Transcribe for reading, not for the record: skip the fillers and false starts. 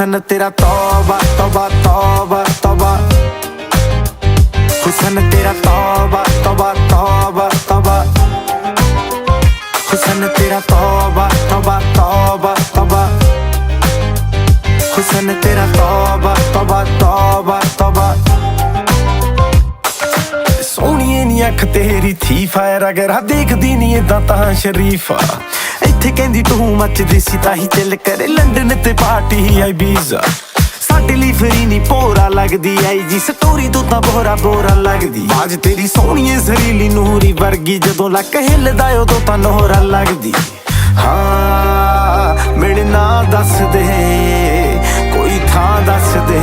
हुसन तेरा तौबा तौबा तौबा तौबा, हुसन तेरा तौबा तौबा तौबा तौबा, हुसन तेरा तौबा तौबा तौबा तौबा, हुसन तेरा तौबा तौबा तौबा तौबा। सोहणीए नी अख तेरी थी फायर, अगर आ देखदी नी इदां तां शरीफा। इत्थे कहंदी तू मचदी सी ताही चिल करे, लंडन ते पार्टी आई बीजा। साडे लई फ्री नी भोरा लगदी आई जी, स्टोरी तू तां बोरा बोरा लगदी। बाज तेरी सोहणीए जरीली नूरी वर्गी, जदों लक हिलदा उदों तां नोहरा लगदी। हाँ मेरे नां दस दे, कोई थां दस दे।